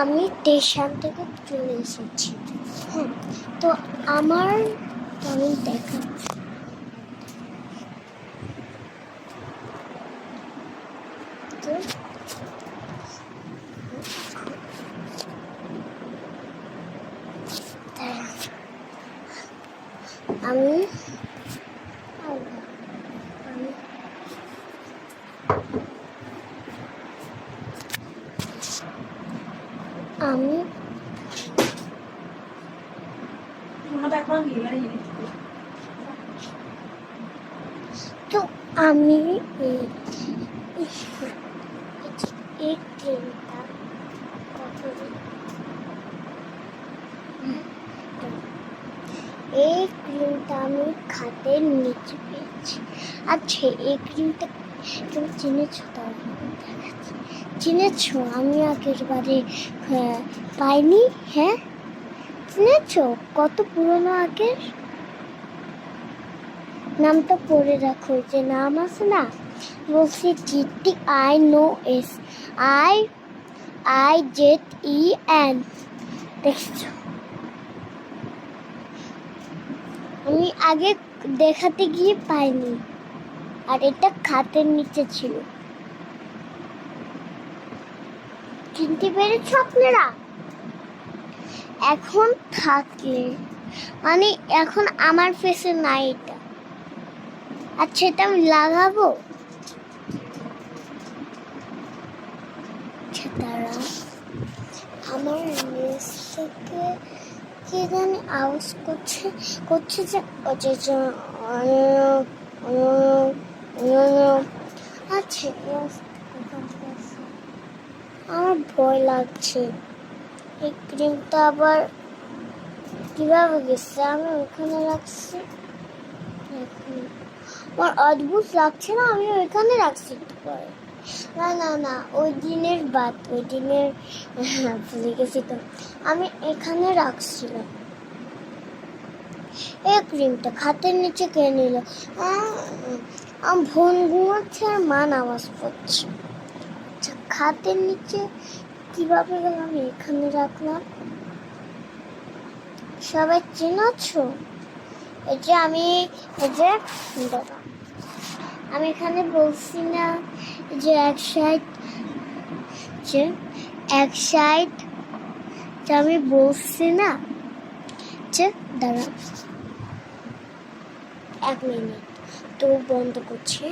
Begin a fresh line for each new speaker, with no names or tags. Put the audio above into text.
আমি স্টেশন থেকে চলে এসেছি। হ্যাঁ, তো আমি দেখাচ্ছি। তো আমি আমি তো আমি এই ট্রেনটা আমি খাটের নিচে পেয়েছি। আচ্ছা, এই ক্রিমটা তুমি চিনেছো? চিনেছো? আমি আগের বারে পাইনি। হ্যাঁ, চিনেছো? কত পুরনো আগের। নামটা পড়ে রাখো, যে নাম আছে না, বলছি TTINOSIIZEN। দেখছো? আমি আগে দেখাতে গিয়ে পাইনি, আর এটা খাটের নিচে ছিল। চিনতে পেরেছ আপনারা? এখন থাকে, মানে এখন আমার ফেসে নাই এটা। আচ্ছা, এটা আমি লাগাবো। আমার নিচ থেকে কি জানি আওয়াজ করছে যে আচ্ছা, আমার ভয় লাগছে। এই ক্রিমটা আবার কিভাবে গেছে? আমি ওইখানে রাখছি, আমার অদ্ভুত লাগছে না? আমি ওইখানে রাখছি না, ওই দিনের ভুলে গেছি তো। আমি এখানে রাখছিলাম। এই ক্রিমটা খাটের নিচে কে নিল? আমার বোন ঘুমাচ্ছে আর মান আওয়াজ করছে। আচ্ছা, খাটের নিচে কিভাবে গেল? আমি এখানে রাখলাম। সবাই চেনাছো? এই যে আমি এখানে বলছি না যে এক সাইড যে আমি বলছি না যে দাঁড়া 1 মিনিট, তো বন্ধ করছি।